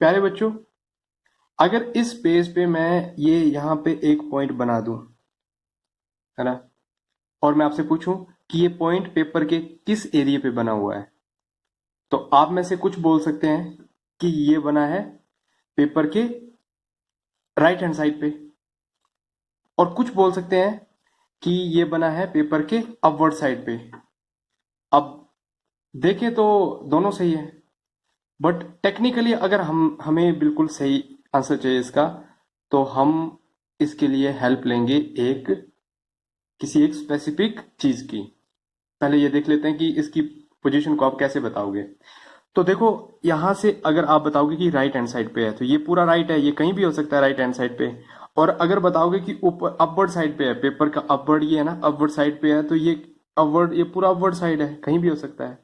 प्यारे बच्चों, अगर इस पेज पे मैं ये यहाँ पे एक पॉइंट बना दूं, है ना, और मैं आपसे पूछूं कि ये पॉइंट पेपर के किस एरिया पे बना हुआ है, तो आप में से कुछ बोल सकते हैं कि ये बना है पेपर के राइट हैंड साइड पे, और कुछ बोल सकते हैं कि ये बना है पेपर के अपवर्ड साइड पे। अब देखें तो दोनों सही है, बट टेक्निकली अगर हमें बिल्कुल सही आंसर चाहिए इसका, तो हम इसके लिए हेल्प लेंगे किसी एक स्पेसिफिक चीज की। पहले ये देख लेते हैं कि इसकी पोजीशन को आप कैसे बताओगे। तो देखो, यहां से अगर आप बताओगे कि राइट हैंड साइड पे है, तो ये पूरा राइट है, ये कहीं भी हो सकता है राइट हैंड साइड पे। और अगर बताओगे कि ऊपर अपवर्ड साइड पे है, पेपर का अपवर्ड ये है ना, अपवर्ड साइड पे है, तो ये अपवर्ड, ये पूरा अपवर्ड साइड है, कहीं भी हो सकता है।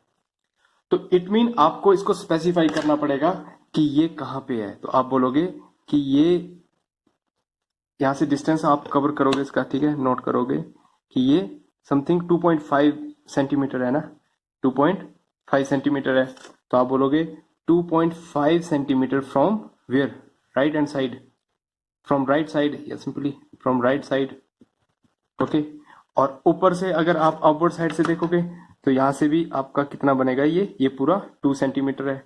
तो इट मीन आपको इसको स्पेसिफाई करना पड़ेगा कि ये कहाँ पे है। तो आप बोलोगे कि ये, यहाँ से डिस्टेंस आप कवर करोगे इसका, ठीक है, नोट करोगे कि ये समथिंग 2.5 सेंटीमीटर है ना, 2.5 सेंटीमीटर है। तो आप बोलोगे 2.5 centimetre from where, right hand side, from right side, या simply from right side. Okay. और ऊपर से अगर आप अपवर्ड साइड से देखोगे, तो यहां से भी आपका कितना बनेगा, ये पूरा 2 सेंटीमीटर है।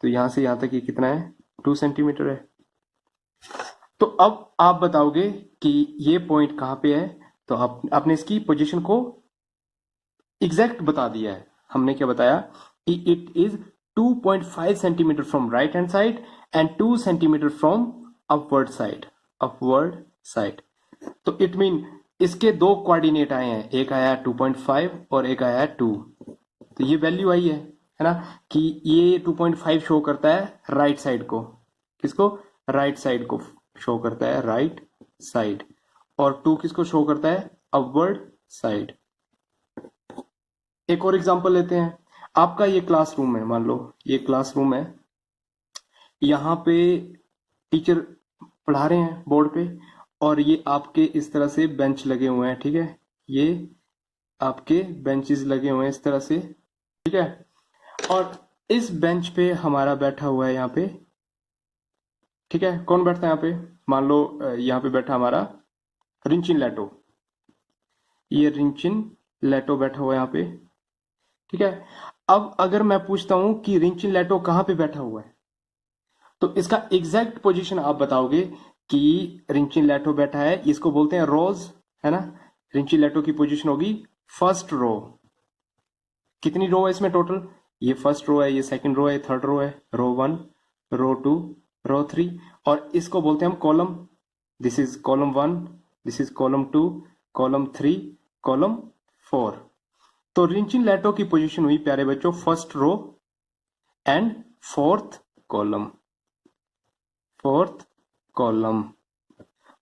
तो यहां से यहां तक ये कितना है, 2 सेंटीमीटर है। तो अब आप बताओगे कि ये पॉइंट कहाँ पे है। तो आपने इसकी पोजीशन को एग्जैक्ट बता दिया है। हमने क्या बताया कि it is 2.5 centimetre from right hand side and 2 centimetre from upward side, upward side. तो इट मीन इसके दो कोऑर्डिनेट आए हैं, एक आया 2.5 और एक आया 2। तो ये वैल्यू आई है ना, कि ये 2.5 शो करता है राइट साइड को, किसको, राइट साइड को शो करता है, राइट साइड। और 2 किसको शो करता है, अपवर्ड साइड। एक और एग्जांपल लेते हैं। आपका ये क्लासरूम है, मान लो ये क्लासरूम है, यहाँ पे टीचर पढ़ा रहे हैं बोर्ड पे, और ये आपके इस तरह से बेंच लगे हुए हैं, ठीक है, ये आपके बेंचेस लगे हुए हैं इस तरह से, ठीक है। और इस बेंच पे हमारा बैठा हुआ है यहाँ पे, ठीक है, कौन बैठता है यहाँ पे, मान लो यहाँ पे बैठा हमारा रिंचिन लैटो, ये रिंचिन लैटो बैठा हुआ है यहाँ पे, ठीक है। अब अगर मैं पूछता हूं कि रिंचिन लैटो कहाँ पे बैठा हुआ है, तो इसका एग्जैक्ट पोजीशन आप बताओगे कि रिंचिन लैटो बैठा है, इसको बोलते हैं रोज, है ना। रिंचिन लैटो की पोजीशन होगी फर्स्ट रो। कितनी रो है इसमें टोटल, ये फर्स्ट रो है, ये सेकंड रो है, थर्ड रो है, रो 1, रो 2, रो 3। और इसको बोलते हैं हम column. This is column 1, this is column 2, column 3, column 4। तो रिंचिन लैटो की पोजीशन हुई प्यारे बच्चों first row and fourth column, fourth column.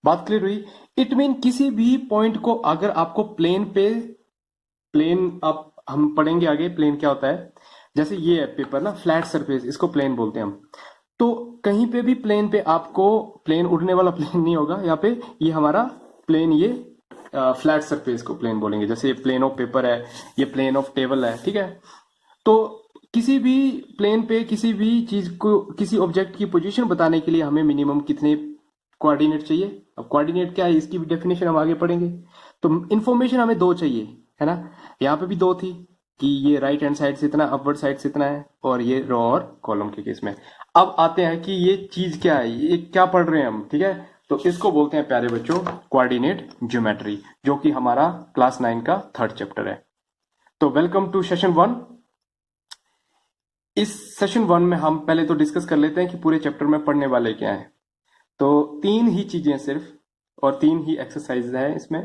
बात क्लियर हुई। इट मीन किसी भी पॉइंट को अगर आपको प्लेन पे, प्लेन आप, हम पढ़ेंगे आगे प्लेन क्या होता है। जैसे ये है पेपर ना, फ्लैट सरफेस, इसको प्लेन बोलते हैं हम। तो कहीं पे भी प्लेन पे आपको, प्लेन उड़ने वाला प्लेन नहीं होगा यहाँ पे, ये हमारा प्लेन, ये फ्लैट सरफेस को प्लेन बोलेंगे। जैसे ये प्लेन ऑफ पेपर है, ये प्लेन ऑफ टेबल है, ठीक है। तो किसी भी प्लेन पे किसी भी चीज को, किसी ऑब्जेक्ट की पोजीशन बताने के लिए हमें मिनिमम कितने कोऑर्डिनेट चाहिए। अब कोऑर्डिनेट क्या है, इसकी भी डेफिनेशन हम आगे पढ़ेंगे। तो इंफॉर्मेशन हमें दो चाहिए, है ना। यहाँ पे भी दो थी कि ये राइट हैंड साइड से इतना, अपवर्ड साइड से इतना है, और ये रो और कॉलम के केस में। अब आते हैं कि ये चीज क्या है, ये क्या पढ़ रहे हैं हम, ठीक है। तो इसको बोलते हैं प्यारे बच्चों कोऑर्डिनेट ज्योमेट्री, जो कि हमारा क्लास 9 का थर्ड चैप्टर है। तो वेलकम टू सेशन 1। इस सेशन 1 में हम पहले तो डिस्कस कर लेते हैं कि पूरे चैप्टर में पढ़ने वाले क्या हैं। तो 3 ही चीजें सिर्फ, और 3 ही एक्सरसाइज है इसमें।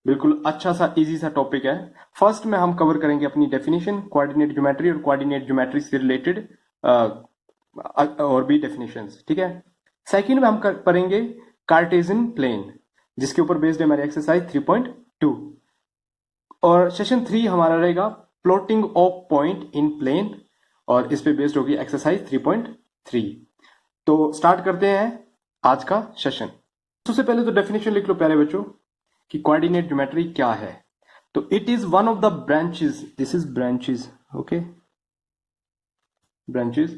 बिल्कुल अच्छा सा इजी सा टॉपिक है। फर्स्ट में हम कवर करेंगे अपनी डेफिनेशन कोऑर्डिनेट ज्योमेट्री, और कोऑर्डिनेट ज्योमेट्री से रिलेटेड और भी डेफिनेशंस, ठीक है। सेकंड में हम पढ़ेंगे कार्टेशियन प्लेन, जिसके ऊपर बेस्ड है हमारी एक्सरसाइज 3.2। और सेशन 3 हमारा रहेगा plotting of point in plane, और इस पे बेस्ड होगी एक्सरसाइज 3.3। तो स्टार्ट करते हैं आज का सेशन। सबसे पहले तो डेफिनेशन लिख लो प्यारे बच्चों कि कोऑर्डिनेट ज्योमेट्री क्या है। तो it is one of the branches, this is branches, okay, branches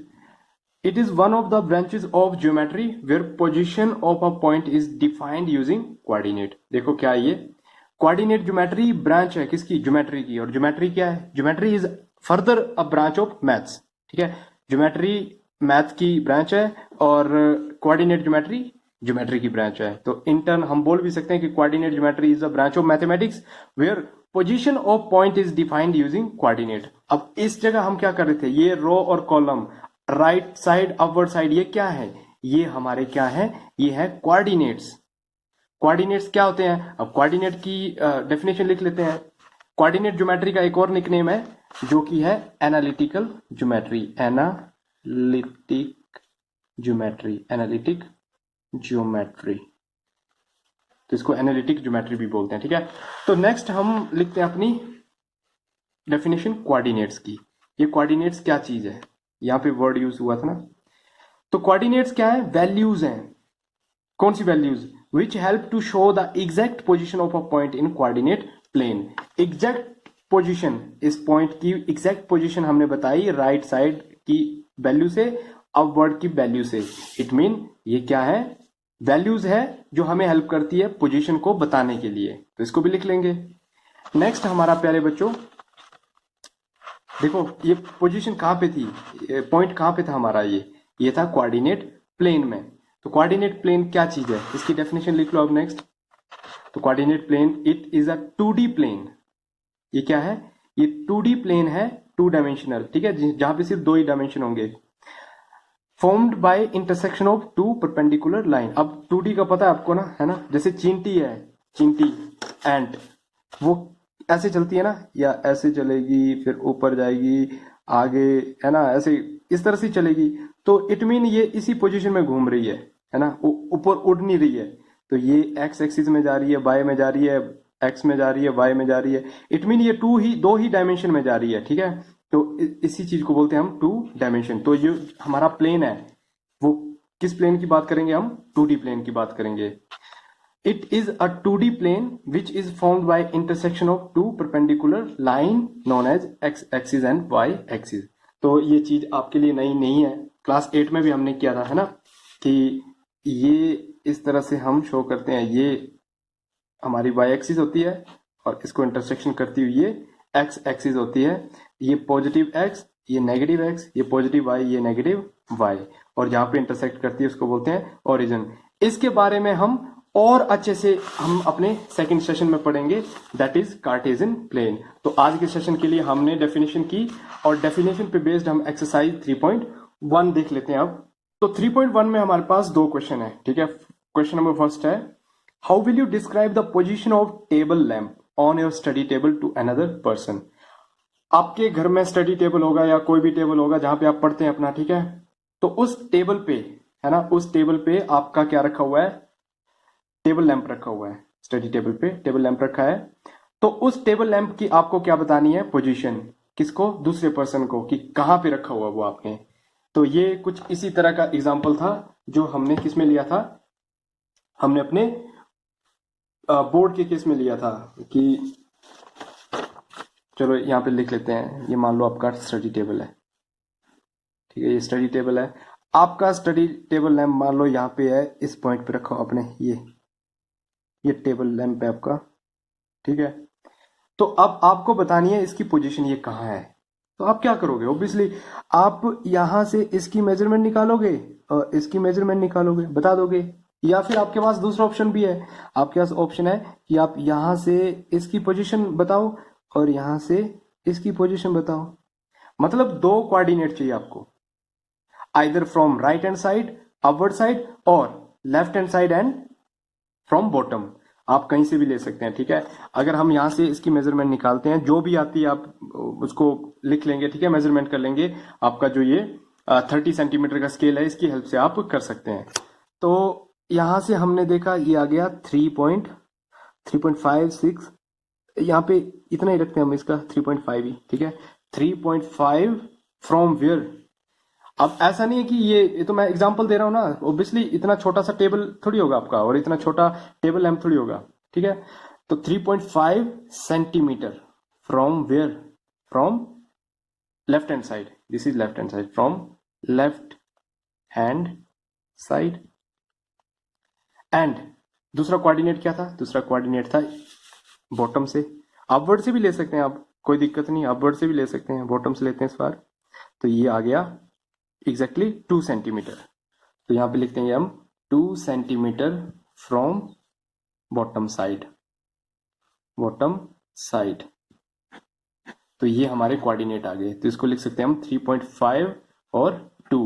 It is one of the branches of geometry where position of a point is defined using coordinate. देखो क्या है ये कोऑर्डिनेट ज्योमेट्री ब्रांच है किसकी geometry की और geometry क्या है geometry is further a branch of maths ठीक है ज्योमेट्री मैथ की ब्रांच है और कोऑर्डिनेट ज्योमेट्री ज्योमेट्री की ब्रांच है तो इन टर्न हम बोल भी सकते हैं कि coordinate geometry is a branch of mathematics where position of point is defined using coordinate अब इस जगह हम क्या कर रहे थे ये रो और column right side upward side ये क्या है ये हमारे क्या है ये है कोऑर्डिनेट्स कोऑर्डिनेट्स क्या होते हैं अब कोऑर्डिनेट की डेफिनेशन लिख लेते हैं कोऑर्डिनेट ज्योमेट्री का एक और निकनेम है जो कि है एनालिटिकल ज्योमेट्री एनालिटिक ज्योमेट्री तो इसको एनालिटिक ज्योमेट्री भी बोलते हैं ठीक है तो नेक्स्ट हम लिखते हैं अपनी डेफिनेशन कोऑर्डिनेट्स की ये कोऑर्डिनेट्स क्या चीज है यहां पे वर्ड यूज हुआ था ना तो कोऑर्डिनेट्स क्या है वैल्यूज हैं कौन सी values which help to show the exact position of a point in coordinate plane exact position इस पॉइंट की एग्जैक्ट पोजिशन हमने बताई राइट साइड की वैल्यू से अपवर्ड की वैल्यू से इट मीन ये क्या है वैल्यूज है जो हमें हेल्प करती है पोजीशन को बताने के लिए तो इसको भी लिख लेंगे नेक्स्ट हमारा प्यारे बच्चों देखो ये पोजीशन कहां पे थी पॉइंट कहां पे था हमारा ये था कोऑर्डिनेट प्लेन में तो कोऑर्डिनेट प्लेन क्या चीज है इसकी डेफिनेशन लिख लो अब नेक्स्ट तो coordinate plane it is a 2D plane ये क्या है ये 2D प्लेन है 2 डायमेंशनल ठीक है जहां पे सिर्फ 2 ही डायमेंशन होंगे formed by intersection of 2 perpendicular line अब 2D का पता है आपको ना है ना जैसे चींटी है चींटी एंट वो ऐसे चलती है ना या ऐसे चलेगी फिर ऊपर जाएगी आगे है ना ऐसे इस तरह से चलेगी तो इट मीन ये इसी पोजीशन में घूम रही है ना ऊपर उड़ नहीं रही है तो ये एक्स एक्सिस में जा रही है वाई में जा रही है एक्स में जा रही है वाई में जा रही है इट मीन ये दो ही डायमेंशन में जा रही है ठीक है तो इसी चीज को बोलते हैं हम 2 डायमेंशन तो ये हमारा प्लेन है वो किस प्लेन की बात करेंगे हम 2D प्लेन की बात करेंगे It is a 2D plane which is formed by intersection of 2 perpendicular line known as x axis and y axis. तो ये चीज आपके लिए नई नहीं है क्लास 8 में भी हमने किया था है ना कि ये इस तरह से हम शो करते हैं ये हमारी y एक्सिस होती है और इसको इंटरसेक्शन करती हुई ये x एक्सिस होती है ये पॉजिटिव x ये नेगेटिव x ये पॉजिटिव y ये नेगेटिव y और जहां पे इंटरसेक्ट करती है उसको बोलते हैं ओरिजिन इसके बारे में हम और अच्छे से हम अपने सेकंड सेशन में पढ़ेंगे दैट इज कार्टेशियन प्लेन तो आज के सेशन के लिए हमने डेफिनेशन की और डेफिनेशन पे बेस्ड हम एक्सरसाइज 3.1 देख लेते हैं अब तो 3.1 में हमारे पास 2 क्वेश्चन है ठीक है क्वेश्चन नंबर फर्स्ट है how will you describe the position of table lamp on your study table to another person आपके घर में स्टडी टेबल होगा या कोई भी टेबल होगा जहां पे आप पढ़ते हैं अपना ठीक है तो उस टेबल पे है ना उस टेबल पे आपका क्या रखा हुआ है टेबल लैंप रखा हुआ है स्टडी टेबल पे टेबल लैंप रखा है तो उस टेबल लैंप की आपको क्या बतानी है पोजीशन किसको दूसरे पर्सन को कि कहां पे रखा हुआ वो आपने तो ये कुछ इसी तरह का एग्जांपल था जो हमने किस में लिया था हमने अपने बोर्ड के केस में लिया था कि चलो यहाँ पे लिख लेते हैं ये मान लो आपका स्टडी टेबल है ठीक है ये स्टडी टेबल है आपका स्टडी टेबल लैंप मान लो यहाँ पे है इस पॉइंट पे रखो अपने ये टेबल लैंप है आपका ठीक है तो अब आपको बतानी है इसकी पोजीशन ये कहाँ है तो आप क्या करोगे ऑब्वियसली आप यहां से इसकी मेजरमेंट निकालोगे और इसकी मेजरमेंट निकालोगे बता दोगे या फिर आपके पास दूसरा ऑप्शन भी है आपके पास ऑप्शन है कि आप यहां से इसकी पोजीशन बताओ और यहां से इसकी पोजीशन बताओ मतलब 2 कोऑर्डिनेट चाहिए आपको either from right hand side upward side और left hand side and from bottom आप कहीं से भी ले सकते हैं ठीक है अगर हम यहां से इसकी मेजरमेंट निकालते हैं जो भी आती है आप उसको लिख लेंगे ठीक है मेजरमेंट कर लेंगे आपका जो ये 30 सेंटीमीटर का स्केल है इसकी हेल्प से आप कर सकते हैं तो यहां से हमने देखा ये आ गया 3.56 यहाँ पे इतना ही रखते हैं हम इसका 3.5 ही ठीक है 3.5 फ्रॉम वेयर अब ऐसा नहीं है कि ये तो मैं एग्जांपल दे रहा हूं ना ऑब्वियसली इतना छोटा सा टेबल थोड़ी होगा आपका और इतना छोटा टेबल लैंप थोड़ी होगा ठीक है तो 3.5 centimetre from where from left hand side this is left hand side from left hand side. And दूसरा कोऑर्डिनेट क्या था? दूसरा कोऑर्डिनेट था बॉटम से। अपवर्ड से भी ले सकते हैं आप, कोई दिक्कत नहीं, अपवर्ड से भी ले सकते हैं, बॉटम से लेते हैं इस बार। तो ये आ गया एग्जैक्टली 2 सेंटीमीटर। तो यहां पे लिखते हैं हम 2 centimetre from bottom side, bottom side. तो ये हमारे कोऑर्डिनेट आ गए। तो इसको लिख सकते हैं हम 3.5 और 2।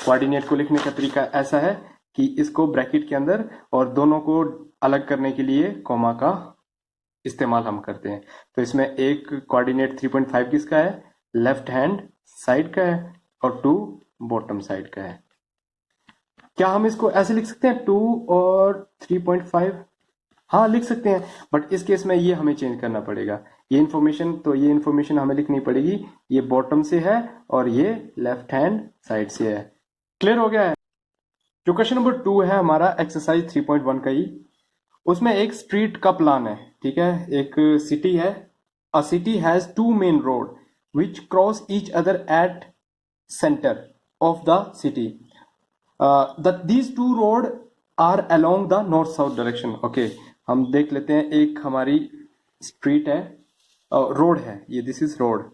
कोऑर्डिनेट को लिखने का तरीका ऐसा है कि इसको ब्रैकेट के अंदर और दोनों को अलग करने के लिए कॉमा का इस्तेमाल हम करते हैं। तो इसमें एक कोऑर्डिनेट 3.5 किसका है? लेफ्ट हैंड साइड का है, और 2 बॉटम साइड का है। क्या हम इसको ऐसे लिख सकते हैं 2 और 3.5? हाँ लिख सकते हैं, बट इस केस में ये हमें चेंज करना पड़ेगा। ये इन्फॉर्मेशन हमें लिखनी पड़ेगी, ये बॉटम से है और ये लेफ्ट हैंड साइड से है। क्लियर हो गया है? जो क्वेश्चन नंबर 2 है हमारा एक्सरसाइज 3.1 का ही, उसमें एक स्ट्रीट का प्लान है, ठीक है। एक सिटी है, a city has 2 main road which cross each other at centre of the city. These 2 road are along the north south direction. Okay, हम देख लेते हैं। एक हमारी स्ट्रीट है, रोड है ये, दिस इज रोड।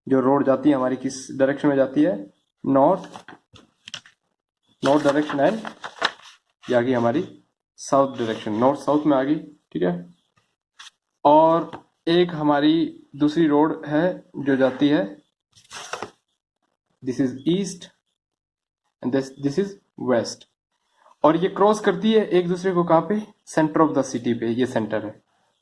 जो रोड जाती है हमारी किस डायरेक्शन में जाती है? North direction. एंड ये आ गई हमारी साउथ डायरेक्शन, नॉर्थ साउथ में आ गई, ठीक है। और एक हमारी दूसरी रोड है जो जाती है, this is east and this is west, और ये क्रॉस करती है एक दूसरे को कहां पे? सेंटर ऑफ द सिटी पे। ये सेंटर है,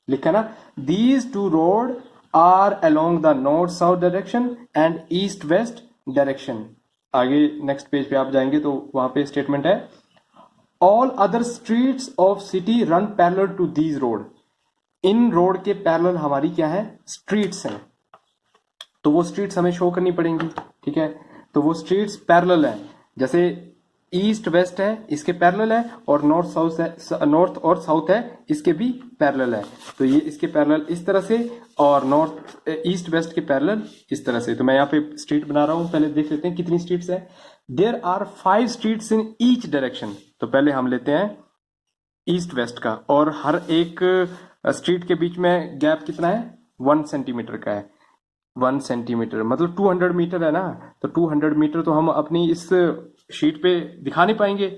लिखा ना, these 2 road are along the north south direction and east west direction. आगे नेक्स्ट पेज पे आप जाएंगे तो वहां पे स्टेटमेंट है, all other streets of city run parallel to these road. इन रोड के पैरेलल हमारी क्या है? स्ट्रीट्स हैं। तो वो स्ट्रीट्स हमें शो करनी पड़ेंगी, ठीक है। तो वो स्ट्रीट्स पैरेलल है, जैसे ईस्ट वेस्ट है इसके पैरेलल है, और नॉर्थ साउथ है, नॉर्थ और साउथ है इसके भी पैरेलल है। तो ये इसके पैरेलल इस तरह से, और नॉर्थ ईस्ट वेस्ट के पैरेलल इस तरह से। तो मैं यहाँ पे स्ट्रीट बना रहा हूं, पहले देख लेते हैं कितनी स्ट्रीट्स है। There are 5 streets in each direction. तो पहले हम लेते हैं ईस्ट वेस्ट का, और हर एक स्ट्रीट के बीच में गैप कितना है? 1 सेंटीमीटर का है। 1 सेंटीमीटर मतलब 200 मीटर है ना। तो 200 मीटर तो हम अपनी इस शीट पे दिखा नहीं पाएंगे,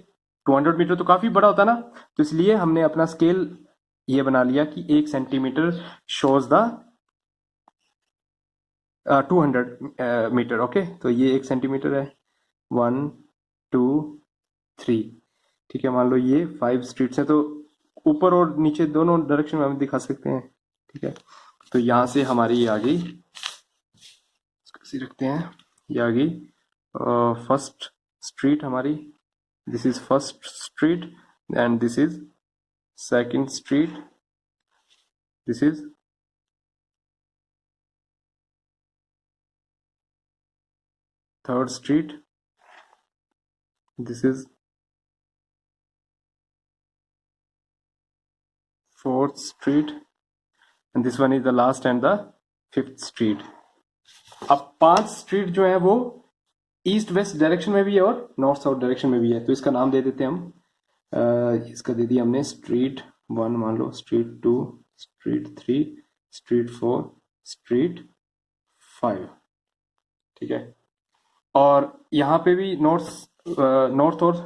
200 मीटर तो काफी बड़ा होता ना। तो इसलिए हमने अपना स्केल ये बना लिया कि 1 centimetre shows the 200 metre. Okay, तो ये 1 सेंटीमीटर है। 1 2 3, ठीक है। मान लो ये 5 स्ट्रीट्स हैं, तो ऊपर और नीचे दोनों डायरेक्शन में हम दिखा सकते हैं, ठीक है। तो यहां से हमारी ये आ गई, रखते हैं, ये आ गई फर्स्ट स्ट्रीट हमारी, this is first street, and this is second street, this is third street, this is fourth street, and this one is the last and the 5th street. अब 5 स्ट्रीट जो है वो ईस्ट वेस्ट डायरेक्शन में भी है और north south direction में भी है। तो इसका नाम दे देते हैं हम, इसका दे दिया हमने स्ट्रीट 1, मान लो स्ट्रीट 2, स्ट्रीट 3, स्ट्रीट 4, स्ट्रीट 5, ठीक है। और यहाँ पे भी नॉर्थ और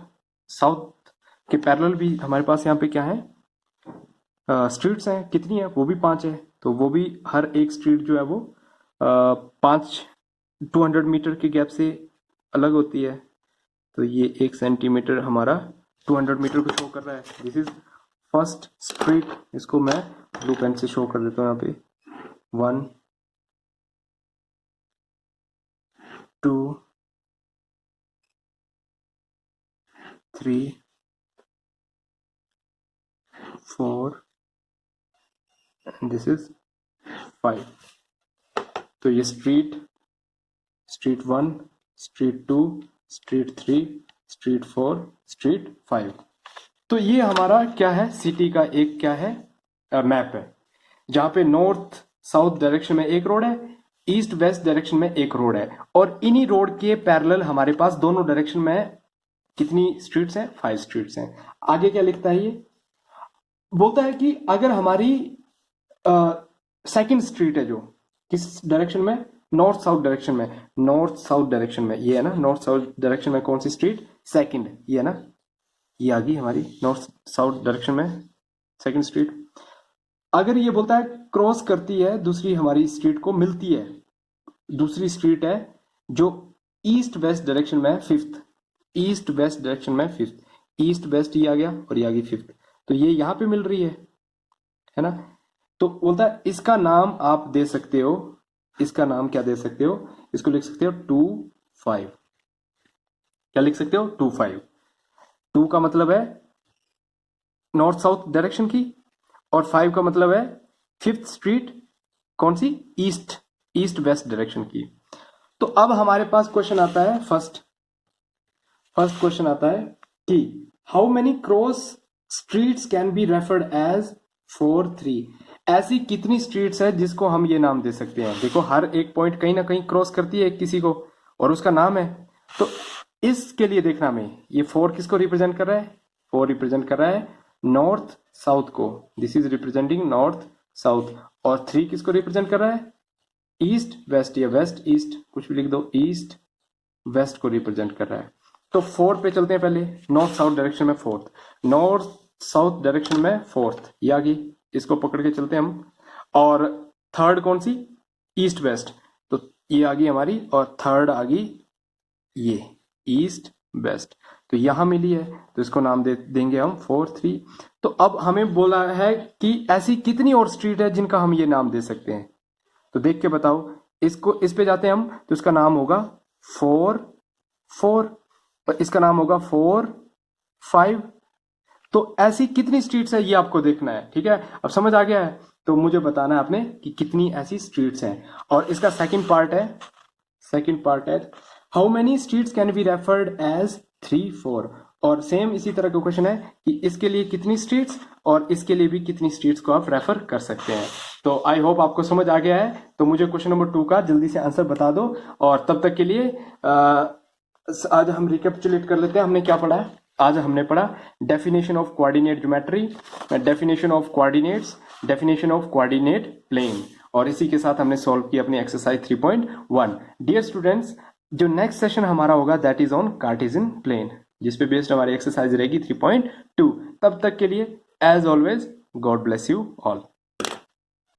साउथ के पैरेलल भी हमारे पास यहाँ पे क्या है? स्ट्रीट्स हैं। कितनी है? वो भी 5 है। तो वो भी हर एक स्ट्रीट जो है वो 5 200 मीटर के गैप से अलग होती है। तो ये 1 सेंटीमीटर हमारा 200 मीटर को शो कर रहा है। This is first street. इसको मैं ब्लू पेन से शो कर देता हूँ यहाँ पे। 1 2 3 4 एंड दिस इज 5। तो ये street 1, street 2, street 3, street 4, street 5। तो ये हमारा क्या है? सिटी का एक क्या है? मैप है, जहां पे नॉर्थ साउथ डायरेक्शन में एक रोड है, ईस्ट वेस्ट डायरेक्शन में एक रोड है, और इन्हीं रोड के पैरेलल हमारे पास दोनों डायरेक्शन में कितनी स्ट्रीट्स हैं? 5 स्ट्रीट्स हैं। आगे क्या लिखता है ये? बोलता है कि अगर हमारी सेकंड स्ट्रीट है जो किस डायरेक्शन में? नॉर्थ साउथ डायरेक्शन में। नॉर्थ साउथ डायरेक्शन में ये है ना, नॉर्थ साउथ डायरेक्शन में कौन सी स्ट्रीट? सेकंड, ये है ना, ये आ गई हमारी नॉर्थ साउथ डायरेक्शन में सेकंड स्ट्रीट। अगर ये बोलता है क्रॉस करती है दूसरी हमारी स्ट्रीट को, मिलती है, दूसरी स्ट्रीट है जो ईस्ट वेस्ट डायरेक्शन में है, फिफ्थ, ईस्ट वेस्ट डायरेक्शन में फिफ्थ, ईस्ट वेस्ट ये आ गया और ये आ गई फिफ्थ, तो ये यहां पे मिल रही है ना। तो बोलता है इसका नाम आप दे सकते हो, इसका नाम क्या दे सकते हो? इसको लिख सकते हो 2 5। क्या लिख सकते हो? 2 5। 2 का मतलब है नॉर्थ साउथ डायरेक्शन की, और 5 का मतलब है फिफ्थ स्ट्रीट, कौन सी? ईस्ट, ईस्ट वेस्ट डायरेक्शन की। तो अब हमारे पास क्वेश्चन आता है, फर्स्ट क्वेश्चन आता है कि how many cross streets can be referred as 4 3। ऐसी कितनी स्ट्रीट्स है जिसको हम ये नाम दे सकते हैं? देखो हर एक पॉइंट कहीं ना कहीं क्रॉस करती है किसी को और उसका नाम है, तो इसके लिए देखना हमें ये 4 किसको रिप्रेजेंट कर रहा है? 4 रिप्रेजेंट कर रहा है नॉर्थ साउथ को, this is representing north south. और 3 किसको रिप्रेजेंट कर रहा है? ईस्ट वेस्ट, या वेस्ट ईस्ट, कुछ भी लिख दो, ईस्ट वेस्ट को रिप्रेजेंट कर रहा है। तो 4 पे चलते हैं पहले, नॉर्थ साउथ डायरेक्शन में फोर्थ, नॉर्थ साउथ डायरेक्शन में फोर्थ, ये आ गई, इसको पकड़ के चलते हैं हम। और थर्ड कौन सी? ईस्ट वेस्ट, तो ये आ गई हमारी, और थर्ड आ गई ये ईस्ट वेस्ट, तो यहां मिली है, तो इसको नाम देंगे हम 4 3। तो अब हमें बोला है कि ऐसी कितनी और स्ट्रीट है जिनका हम ये नाम दे सकते हैं, तो देख के बताओ। इसको इस पे जाते हैं हम, तो इसका नाम होगा 4 4, और इसका नाम होगा 4 5। तो ऐसी कितनी स्ट्रीट्स है ये आपको देखना है, ठीक है। अब समझ आ गया है, तो मुझे बताना है आपने कि कितनी ऐसी स्ट्रीट्स हैं। और इसका सेकंड पार्ट है how many streets can be referred as 3 4। और सेम इसी तरह का क्वेश्चन है कि इसके लिए कितनी स्ट्रीट्स और इसके लिए भी कितनी स्ट्रीट्स को आप रेफर कर सकते हैं। तो आई होप आपको समझ आ गया है। तो मुझे क्वेश्चन नंबर 2 का जल्दी से आंसर बता दो, और तब तक के लिए आज हम रिकैपिचुलेट कर लेते हैं हमने क्या पढ़ा है। आज हमने पढ़ा definition of coordinate geometry, definition of coordinates, definition of coordinate plane, और इसी के साथ हमने सॉल्व किया अपनी एक्सरसाइज 3.1। डियर स्टूडेंट्स, जो नेक्स्ट सेशन हमारा होगा that is on Cartesian plane, जिसपे बेस्ड हमारी एक्सरसाइज रहेगी 3.2। तब तक के लिए as always God bless you all.